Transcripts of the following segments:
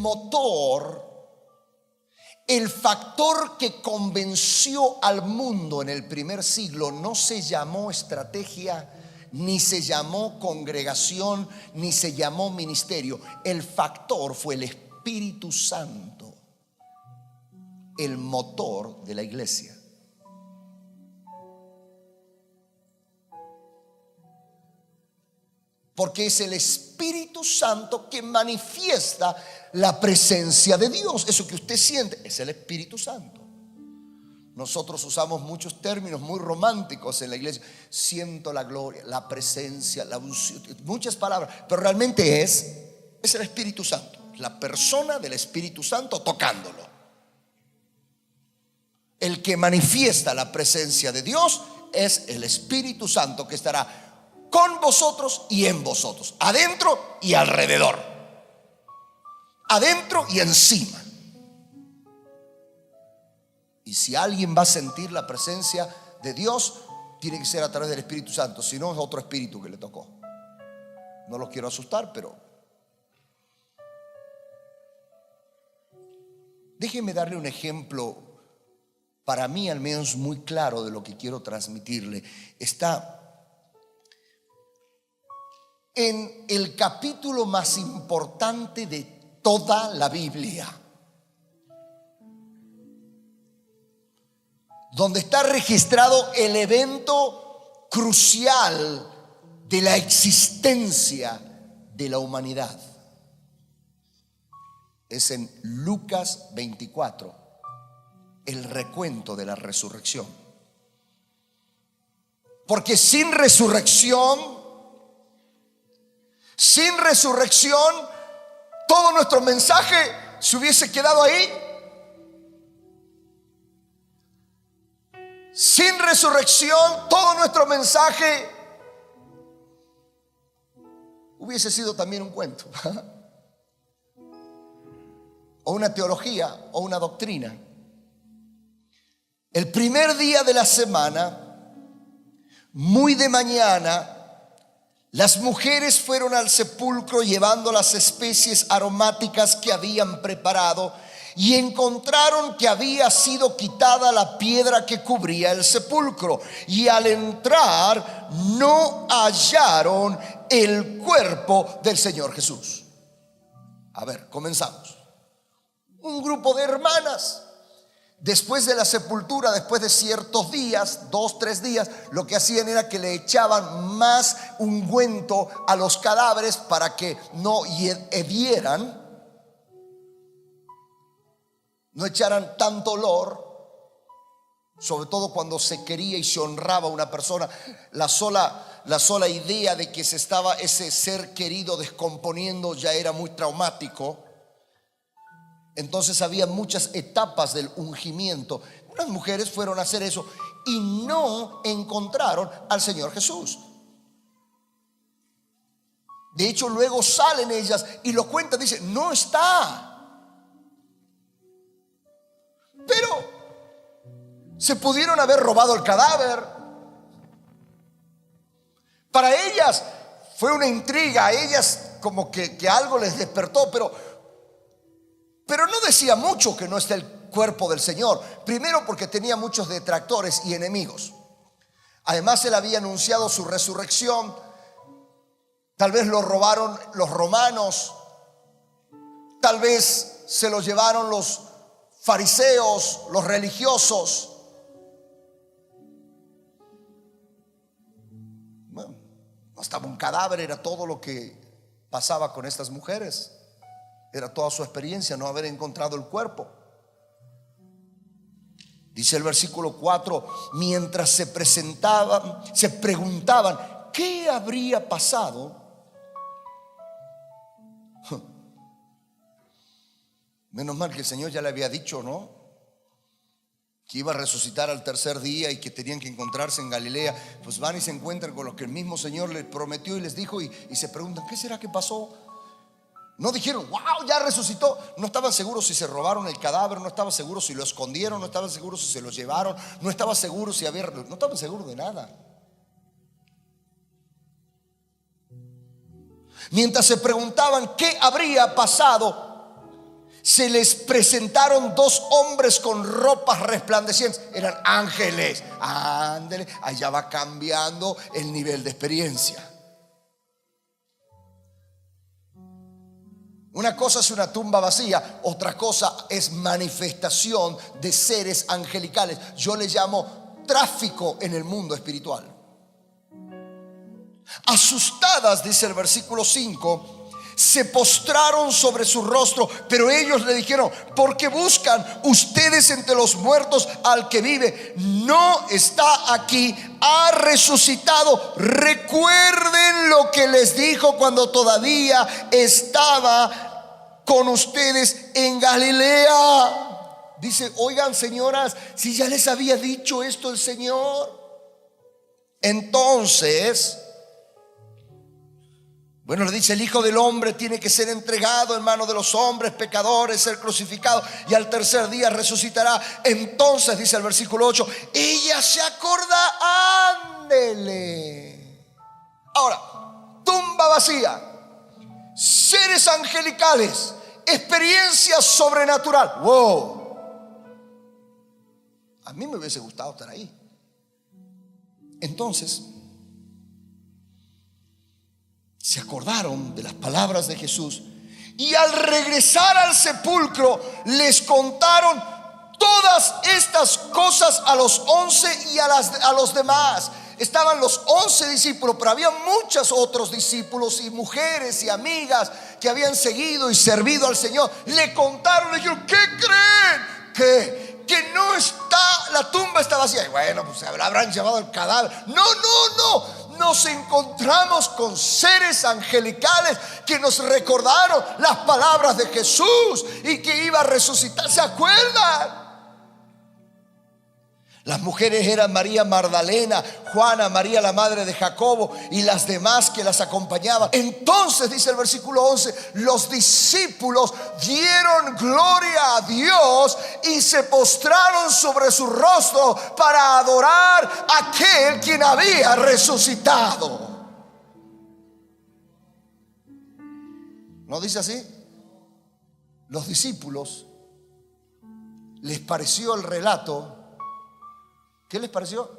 motor, el factor que convenció al mundo en el primer siglo no se llamó estrategia, ni se llamó congregación, ni se llamó ministerio. El factor fue el Espíritu Santo, el motor de la iglesia. Porque es el Espíritu Santo que manifiesta la presencia de Dios. Eso que usted siente es el Espíritu Santo. Nosotros usamos muchos términos muy románticos en la iglesia. Siento la gloria, la presencia, la unción, muchas palabras. Pero realmente es el Espíritu Santo, la persona del Espíritu Santo tocándolo. El que manifiesta la presencia de Dios es el Espíritu Santo, que estará con vosotros y en vosotros, adentro y alrededor, adentro y encima. Y si alguien va a sentir la presencia de Dios, tiene que ser a través del Espíritu Santo. Si no, es otro espíritu que le tocó. No los quiero asustar, pero déjeme darle un ejemplo, para mí al menos muy claro, de lo que quiero transmitirle. Está en el capítulo más importante de toda la Biblia, donde está registrado el evento crucial de la existencia de la humanidad. Es en Lucas 24, el recuento de la resurrección. Porque sin resurrección, todo nuestro mensaje se hubiese quedado ahí. Sin resurrección, todo nuestro mensaje hubiese sido también un cuento, o una teología, o una doctrina. El primer día de la semana, muy de mañana, las mujeres fueron al sepulcro llevando las especies aromáticas que habían preparado, y encontraron que había sido quitada la piedra que cubría el sepulcro, y al entrar no hallaron el cuerpo del Señor Jesús. A ver, comenzamos. Un grupo de hermanas, después de la sepultura, después de ciertos días, 2, 3 días, lo que hacían era que le echaban más ungüento a los cadáveres para que no hedieran, no echaran tanto olor, sobre todo cuando se quería y se honraba a una persona. La sola idea de que se estaba ese ser querido descomponiendo ya era muy traumático. Entonces había muchas etapas del ungimiento. Unas mujeres fueron a hacer eso y no encontraron al Señor Jesús. De hecho, luego salen ellas y lo cuentan, dicen, no está. Pero se pudieron haber robado el cadáver. Para ellas fue una intriga. A ellas como que algo les despertó, pero no decía mucho que no está el cuerpo del Señor. Primero porque tenía muchos detractores y enemigos. Además, él había anunciado su resurrección. Tal vez lo robaron los romanos, tal vez se lo llevaron los fariseos, los religiosos. Bueno, no estaba un cadáver, era todo lo que pasaba con estas mujeres. Era toda su experiencia no haber encontrado el cuerpo. Dice el versículo 4: mientras se preguntaban qué habría pasado. Menos mal que el Señor ya le había dicho, ¿no?, que iba a resucitar al tercer día y que tenían que encontrarse en Galilea. Pues van y se encuentran con lo que el mismo Señor les prometió y les dijo, y se preguntan, ¿qué será que pasó? No dijeron, wow, ya resucitó. No estaban seguros si se robaron el cadáver, no estaban seguros si lo escondieron, no estaban seguros si se lo llevaron, no estaban seguros si había, no estaban seguros de nada. Mientras se preguntaban qué habría pasado, se les presentaron dos hombres con ropas resplandecientes. Eran ángeles. Ándele, allá va cambiando el nivel de experiencia. Una cosa es una tumba vacía, otra cosa es manifestación de seres angelicales. Yo le llamo tráfico en el mundo espiritual. Asustadas, dice el versículo 5, se postraron sobre su rostro, pero ellos le dijeron: ¿por qué buscan ustedes entre los muertos al que vive? No está aquí, ha resucitado. Recuerden lo que les dijo cuando todavía estaba con ustedes en Galilea. Dice: oigan, señoras, si ya les había dicho esto el Señor. Entonces, bueno, le dice: el Hijo del Hombre tiene que ser entregado en manos de los hombres pecadores, ser crucificado, y al tercer día resucitará. Entonces, dice el versículo 8, ella se acorda. Ándele. Ahora, tumba vacía, seres angelicales, experiencia sobrenatural. Wow. A mí me hubiese gustado estar ahí. Entonces, se acordaron de las palabras de Jesús, y al regresar al sepulcro les contaron todas estas cosas a los 11 y a los demás. Estaban los 11 discípulos, pero había muchos otros discípulos y mujeres y amigas que habían seguido y servido al Señor. Le contaron, le dijeron: ¿qué creen? Que no está, la tumba está vacía. Y bueno, pues habrán llevado el cadáver. No. Nos encontramos con seres angelicales que nos recordaron las palabras de Jesús y que iba a resucitar. ¿Se acuerdan? Las mujeres eran María Magdalena, Juana, María la madre de Jacobo y las demás que las acompañaban. Entonces, dice el versículo 11, los discípulos dieron gloria a Dios y se postraron sobre su rostro para adorar a aquel quien había resucitado. ¿No dice así? Los discípulos les pareció el relato. ¿Qué les pareció?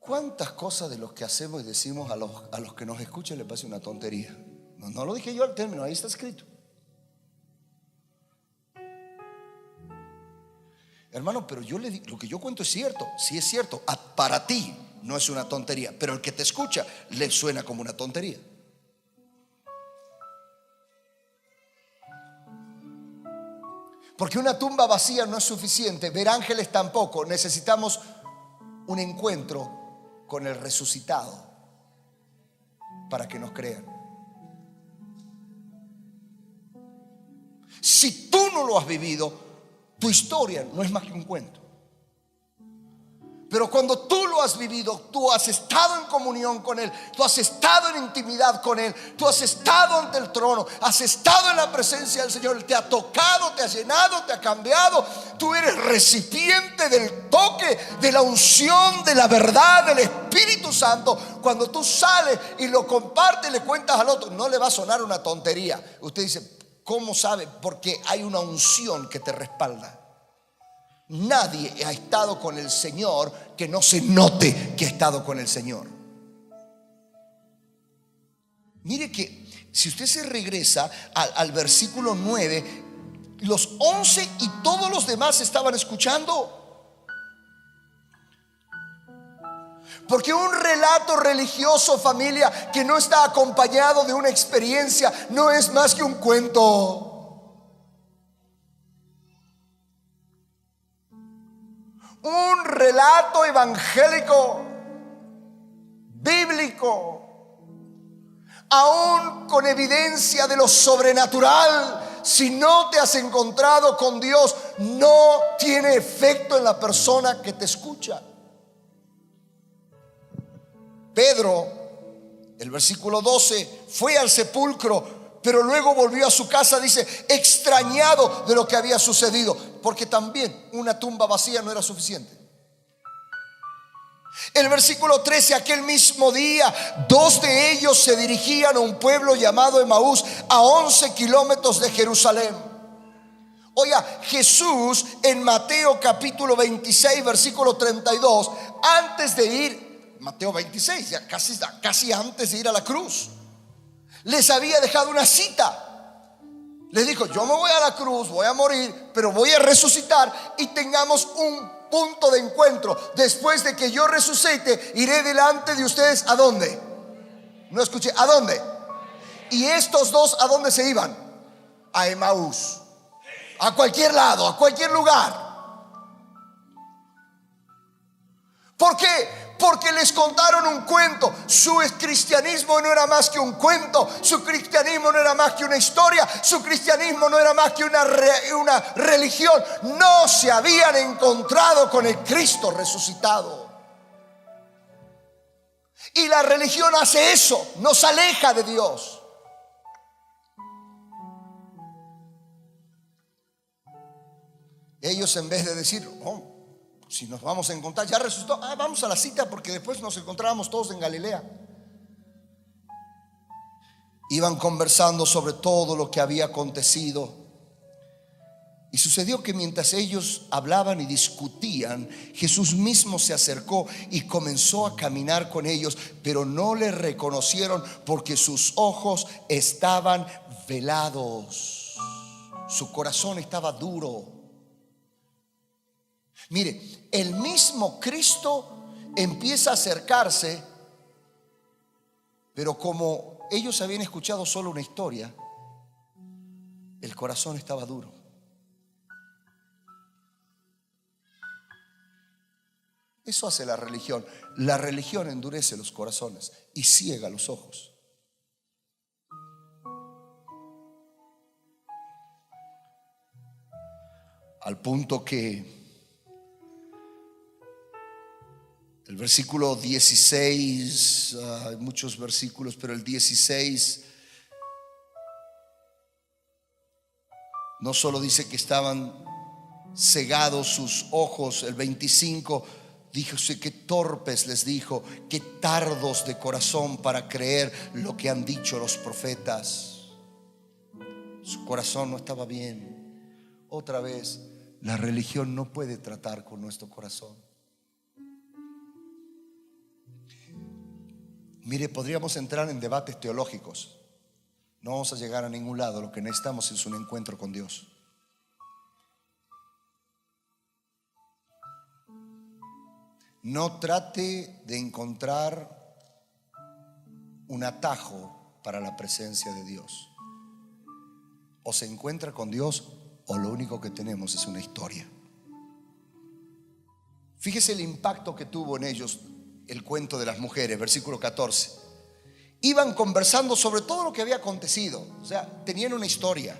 ¿Cuántas cosas de los que hacemos y decimos a los que nos escuchan les parece una tontería? No lo dije yo al término, ahí está escrito. Hermano, pero yo le digo, lo que yo cuento es cierto. Sí es cierto, para ti no es una tontería, pero el que te escucha le suena como una tontería. Porque una tumba vacía no es suficiente, ver ángeles tampoco. Necesitamos un encuentro con el resucitado para que nos crean. Si tú no lo has vivido, tu historia no es más que un cuento. Pero cuando tú lo has vivido, tú has estado en comunión con Él, tú has estado en intimidad con Él, tú has estado ante el trono, has estado en la presencia del Señor. Él te ha tocado, te ha llenado, te ha cambiado. Tú eres recipiente del toque, de la unción, de la verdad, del Espíritu Santo. Cuando tú sales y lo compartes, le cuentas al otro, no le va a sonar una tontería. Usted dice: ¿cómo sabe? Porque hay una unción que te respalda. Nadie ha estado con el Señor que no se note que ha estado con el Señor. Mire que si usted se regresa al versículo 9, los 11 y todos los demás estaban escuchando. Porque un relato religioso, familia, que no está acompañado de una experiencia, no es más que un cuento. Un relato evangélico, bíblico, aún con evidencia de lo sobrenatural, si no te has encontrado con Dios, no tiene efecto en la persona que te escucha. Pedro, el versículo 12, fue al sepulcro, pero luego volvió a su casa, dice, extrañado de lo que había sucedido, porque también una tumba vacía no era suficiente. El versículo 13, aquel mismo día, 2 de ellos se dirigían a un pueblo llamado Emaús, a 11 kilómetros de Jerusalén. Oiga, Jesús en Mateo capítulo 26 versículo 32, antes de ir, Mateo 26, ya casi antes de ir a la cruz, les había dejado una cita. Les dijo: yo me voy a la cruz, voy a morir, pero voy a resucitar, y tengamos un punto de encuentro. Después de que yo resucite, iré delante de ustedes. ¿A dónde? No escuché, ¿a dónde? Y estos dos, ¿a dónde se iban? A Emaús, a cualquier lado, a cualquier lugar. ¿Por qué? Porque les contaron un cuento. Su cristianismo no era más que un cuento. Su cristianismo no era más que una historia. Su cristianismo no era más que una religión. No se habían encontrado con el Cristo resucitado. Y la religión hace eso, nos aleja de Dios. Ellos, en vez de decir: oh, si nos vamos a encontrar, ya resucitó, vamos a la cita, porque después nos encontrábamos todos en Galilea. Iban conversando sobre todo lo que había acontecido. Y sucedió que mientras ellos hablaban y discutían, Jesús mismo se acercó y comenzó a caminar con ellos, pero no le reconocieron porque sus ojos estaban velados. Su corazón estaba duro. Mire, el mismo Cristo empieza a acercarse, pero como ellos habían escuchado solo una historia, el corazón estaba duro. Eso hace la religión. La religión endurece los corazones y ciega los ojos. Al punto que el versículo 16, hay muchos versículos, pero el 16 no solo dice que estaban cegados sus ojos. El 25 dijo: qué torpes, les dijo, qué tardos de corazón para creer lo que han dicho los profetas. Su corazón no estaba bien. Otra vez, la religión no puede tratar con nuestro corazón. Mire, podríamos entrar en debates teológicos. No vamos a llegar a ningún lado. Lo que necesitamos es un encuentro con Dios. No trate de encontrar un atajo para la presencia de Dios. O se encuentra con Dios, o lo único que tenemos es una historia. Fíjese el impacto que tuvo en ellos el cuento de las mujeres, versículo 14. Iban conversando sobre todo lo que había acontecido. O sea, tenían una historia.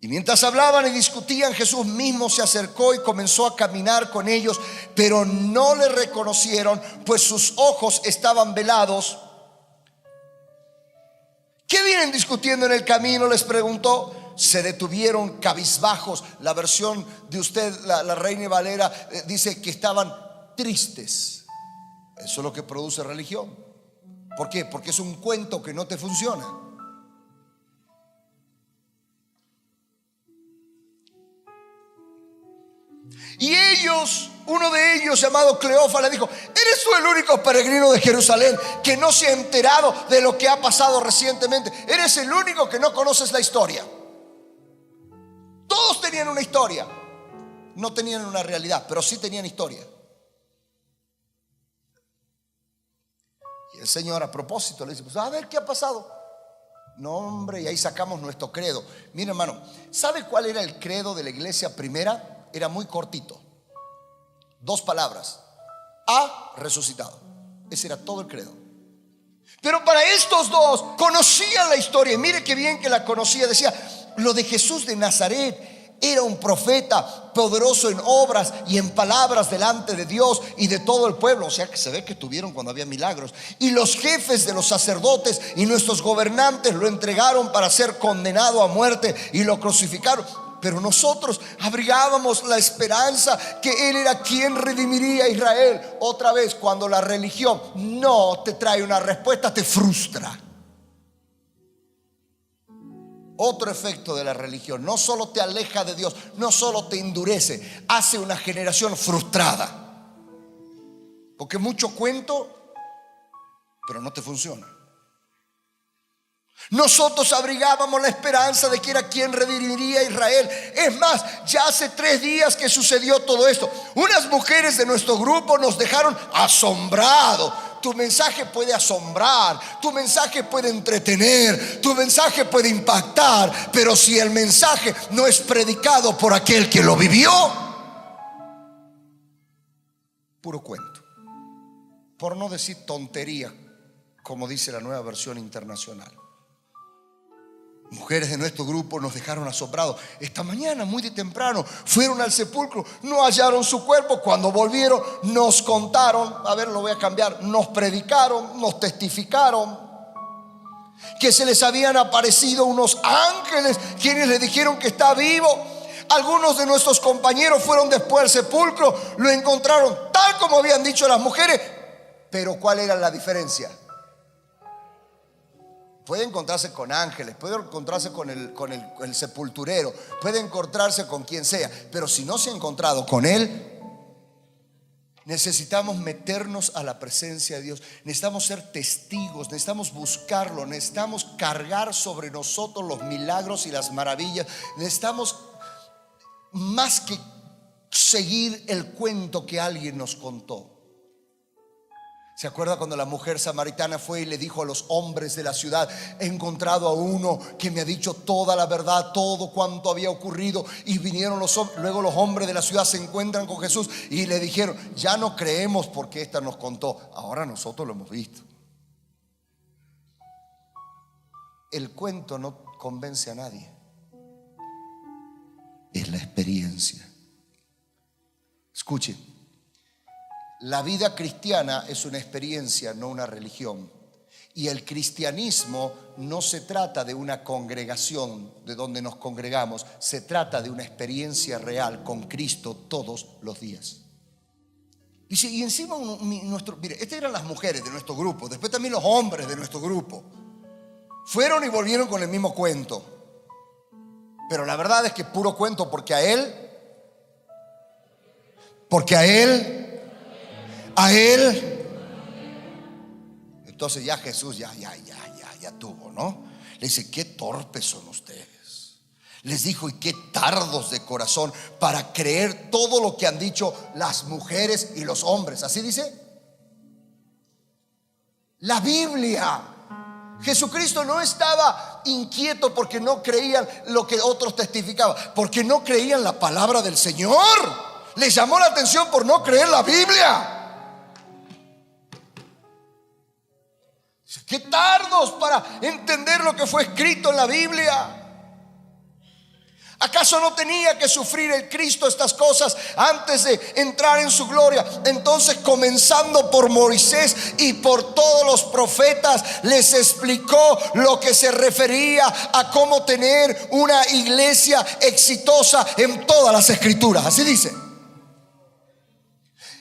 Y mientras hablaban y discutían, Jesús mismo se acercó y comenzó a caminar con ellos, pero no le reconocieron, pues sus ojos estaban velados. ¿Qué vienen discutiendo en el camino?, les preguntó. Se detuvieron cabizbajos. La versión de usted, la Reina Valera, dice que estaban tristes. Eso es lo que produce religión. ¿Por qué? Porque es un cuento que no te funciona. Y ellos, uno de ellos llamado Cleofa, le dijo: ¿eres tú el único peregrino de Jerusalén que no se ha enterado de lo que ha pasado recientemente? ¿Eres el único que no conoces la historia? Todos tenían una historia. No tenían una realidad, pero sí tenían historia. Y el Señor, a propósito, le dice: pues a ver qué ha pasado. No, hombre, y ahí sacamos nuestro credo. Mira, hermano, ¿sabe cuál era el credo de la iglesia primera? Era muy cortito, 2 palabras: ha resucitado. Ese era todo el credo. Pero para estos dos conocían la historia. Y mire qué bien que la conocía. Decía: lo de Jesús de Nazaret era un profeta poderoso en obras y en palabras delante de Dios y de todo el pueblo. O sea que se ve que tuvieron cuando había milagros. Y los jefes de los sacerdotes y nuestros gobernantes lo entregaron para ser condenado a muerte y lo crucificaron. Pero nosotros abrigábamos la esperanza que Él era quien redimiría a Israel. Otra vez, cuando la religión no te trae una respuesta, te frustra. Otro efecto de la religión: no solo te aleja de Dios, no solo te endurece, hace una generación frustrada. Porque mucho cuento, pero no te funciona. Nosotros abrigábamos la esperanza de que era quien redimiría a Israel. Es más, ya hace 3 días que sucedió todo esto. Unas mujeres de nuestro grupo nos dejaron asombrados. Tu mensaje puede asombrar, tu mensaje puede entretener, tu mensaje puede impactar, pero si el mensaje no es predicado por aquel que lo vivió, puro cuento. Por no decir tontería, como dice la Nueva Versión Internacional. Mujeres de nuestro grupo nos dejaron asombrados. Esta mañana, muy de temprano, fueron al sepulcro, no hallaron su cuerpo. Cuando volvieron, nos contaron, a ver, lo voy a cambiar, nos predicaron, nos testificaron que se les habían aparecido unos ángeles quienes le dijeron que está vivo. Algunos de nuestros compañeros fueron después al sepulcro, lo encontraron tal como habían dicho las mujeres. Pero ¿cuál era la diferencia? Puede encontrarse con ángeles, puede encontrarse con el sepulturero, puede encontrarse con quien sea, pero si no se ha encontrado con él, necesitamos meternos a la presencia de Dios. Necesitamos ser testigos, necesitamos buscarlo, necesitamos cargar sobre nosotros los milagros y las maravillas. Necesitamos más que seguir el cuento que alguien nos contó. ¿Se acuerda cuando la mujer samaritana fue y le dijo a los hombres de la ciudad: he encontrado a uno que me ha dicho toda la verdad, todo cuanto había ocurrido? Y vinieron luego los hombres de la ciudad se encuentran con Jesús y le dijeron: ya no creemos porque esta nos contó, ahora nosotros lo hemos visto. El cuento no convence a nadie, es la experiencia. Escuchen. La vida cristiana es una experiencia, no una religión. Y el cristianismo no se trata de una congregación de donde nos congregamos, se trata de una experiencia real con Cristo todos los días. Dice, y encima mire, estas eran las mujeres de nuestro grupo, después también los hombres de nuestro grupo. Fueron y volvieron con el mismo cuento. Pero la verdad es que puro cuento, porque a él, entonces ya Jesús ya tuvo, ¿no? Le dice: qué torpes son ustedes. Les dijo: y qué tardos de corazón para creer todo lo que han dicho las mujeres y los hombres. Así dice la Biblia. Jesucristo no estaba inquieto porque no creían lo que otros testificaban, porque no creían la palabra del Señor. Les llamó la atención por no creer la Biblia. Qué tardos para entender lo que fue escrito en la Biblia. ¿Acaso no tenía que sufrir el Cristo estas cosas antes de entrar en su gloria? Entonces, comenzando por Moisés y por todos los profetas, les explicó lo que se refería a cómo tener una iglesia exitosa en todas las escrituras. Así dice.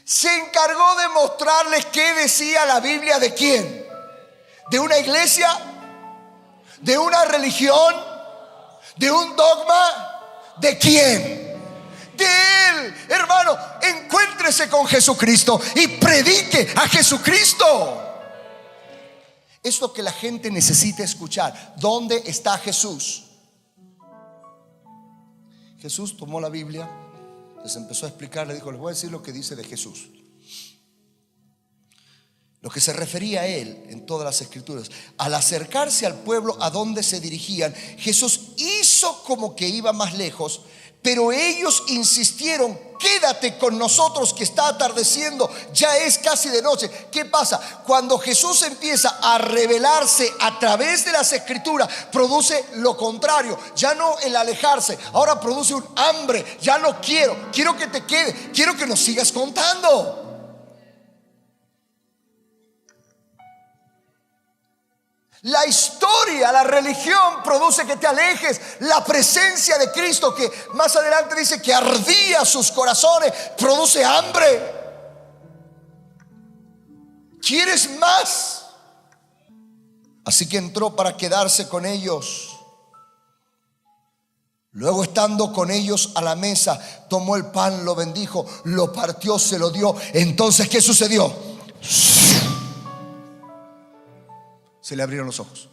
Se encargó de mostrarles qué decía la Biblia. ¿De quién? ¿De una iglesia? ¿De una religión? ¿De un dogma? ¿De quién? De Él. Hermano, encuéntrese con Jesucristo y predique a Jesucristo. Es lo que la gente necesita escuchar. ¿Dónde está Jesús? Jesús tomó la Biblia, les empezó a explicar, le dijo: les voy a decir lo que dice de Jesús, lo que se refería a él en todas las escrituras. Al acercarse al pueblo a donde se dirigían, Jesús hizo como que iba más lejos, pero ellos insistieron: quédate con nosotros que está atardeciendo, ya es casi de noche. ¿Qué pasa? Cuando Jesús empieza a revelarse a través de las escrituras, produce lo contrario. Ya no el alejarse, ahora produce un hambre. Ya no quiero que te quede, quiero que nos sigas contando. La historia, la religión produce que te alejes. La presencia de Cristo, que más adelante dice que ardía sus corazones, produce hambre. ¿Quieres más? Así que entró para quedarse con ellos. Luego, estando con ellos a la mesa, tomó el pan, lo bendijo, lo partió, se lo dio. Entonces, ¿qué sucedió? Se le abrieron los ojos.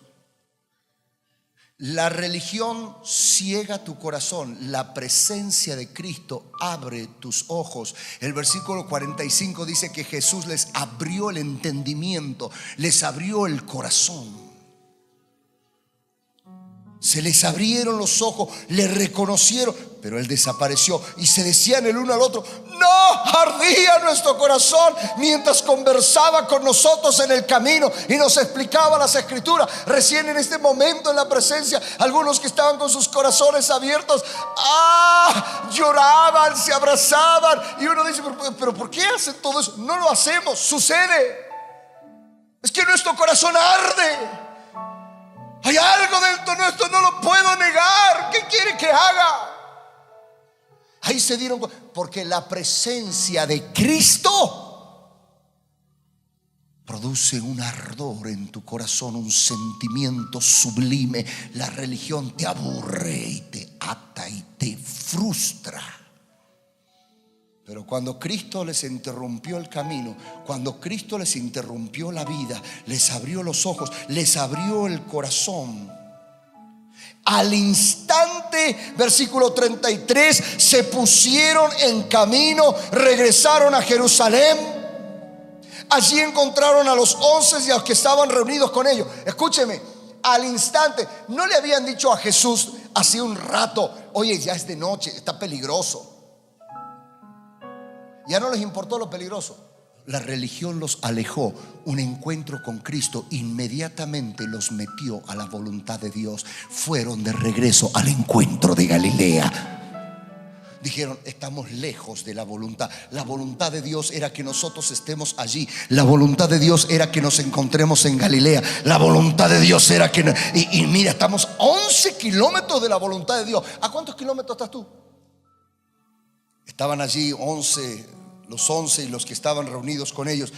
La religión ciega tu corazón. La presencia de Cristo abre tus ojos. El versículo 45 dice que Jesús les abrió el entendimiento, les abrió el corazón. Se les abrieron los ojos, le reconocieron, pero él desapareció y se decían el uno al otro: no, ardía nuestro corazón mientras conversaba con nosotros en el camino y nos explicaba las escrituras. Recién en este momento, en la presencia, algunos que estaban con sus corazones abiertos, lloraban, se abrazaban. Y uno dice: pero ¿por qué hacen todo eso? No lo hacemos, sucede. Es que nuestro corazón arde. Hay algo dentro nuestro, no lo puedo negar. ¿Qué quiere que haga? Ahí se dieron cuenta, porque la presencia de Cristo produce un ardor en tu corazón, un sentimiento sublime. La religión te aburre y te ata y te frustra. Pero cuando Cristo les interrumpió el camino, cuando Cristo les interrumpió la vida, les abrió los ojos, les abrió el corazón, al instante, versículo 33, se pusieron en camino, regresaron a Jerusalén. Allí encontraron a los 11 y a los que estaban reunidos con ellos. Escúcheme, al instante. No le habían dicho a Jesús hace un rato: oye, ya es de noche, está peligroso. Ya no les importó lo peligroso. La religión los alejó. Un encuentro con Cristo inmediatamente los metió a la voluntad de Dios. Fueron de regreso al encuentro de Galilea. Dijeron: estamos lejos de la voluntad. La voluntad de Dios era que nosotros estemos allí. La voluntad de Dios era que nos encontremos en Galilea. La voluntad de Dios era que y mira, estamos 11 kilómetros de la voluntad de Dios. ¿A cuántos kilómetros estás tú? Estaban allí los 11 y los que estaban reunidos con ellos.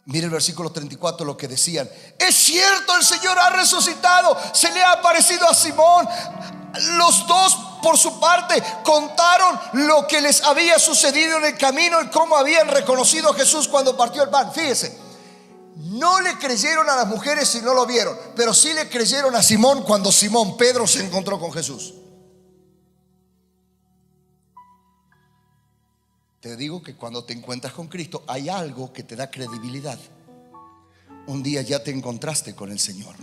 Mire el versículo 34, lo que decían: es cierto, el Señor ha resucitado, se le ha aparecido a Simón. Los dos, por su parte, contaron lo que les había sucedido en el camino y cómo habían reconocido a Jesús cuando partió el pan. Fíjese, no le creyeron a las mujeres si no lo vieron, pero sí le creyeron a Simón cuando Simón Pedro se encontró con Jesús. Te digo que cuando te encuentras con Cristo hay algo que te da credibilidad. Un día ya te encontraste con el Señor.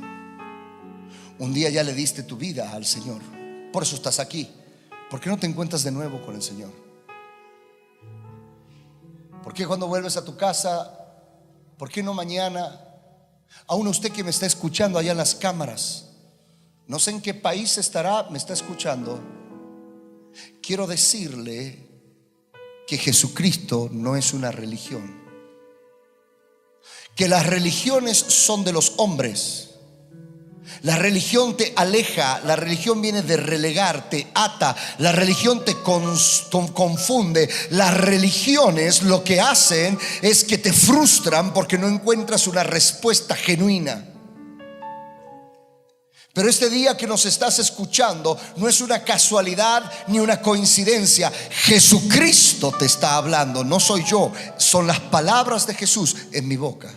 Un día ya le diste tu vida al Señor. Por eso estás aquí. ¿Por qué no te encuentras de nuevo con el Señor? ¿Por qué cuando vuelves a tu casa? ¿Por qué no mañana? Aún usted que me está escuchando allá en las cámaras, no sé en qué país estará, me está escuchando. Quiero decirle que Jesucristo no es una religión, que las religiones son de los hombres. La religión te aleja, la religión viene de relegar, te ata, la religión te confunde. Las religiones lo que hacen es que te frustran porque no encuentras una respuesta genuina. Pero este día que nos estás escuchando no es una casualidad ni una coincidencia. Jesucristo te está hablando, no soy yo. Son las palabras de Jesús en mi boca.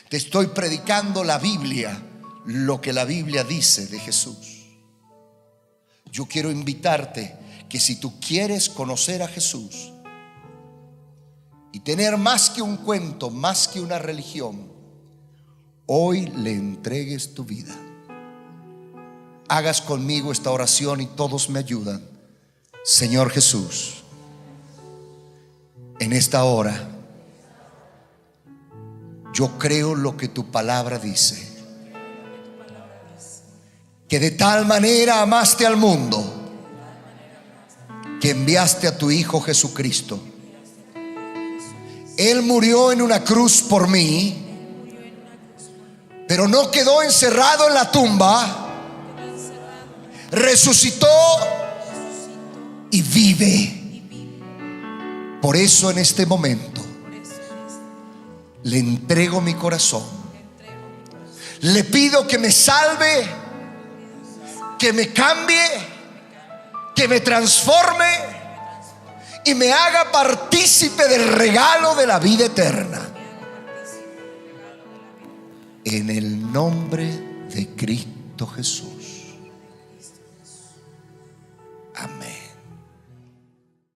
Te estoy predicando la Biblia, lo que la Biblia dice de Jesús. Yo quiero invitarte que si tú quieres conocer a Jesús y tener más que un cuento, más que una religión, hoy le entregues tu vida. Hagas conmigo esta oración y todos me ayudan. Señor Jesús, en esta hora yo creo lo que tu palabra dice, que de tal manera amaste al mundo que enviaste a tu Hijo Jesucristo. Él murió en una cruz por mí, pero no quedó encerrado en la tumba, resucitó y vive. Por eso en este momento le entrego mi corazón. Le pido que me salve, que me cambie, que me transforme y me haga partícipe del regalo de la vida eterna. En el nombre de Cristo Jesús.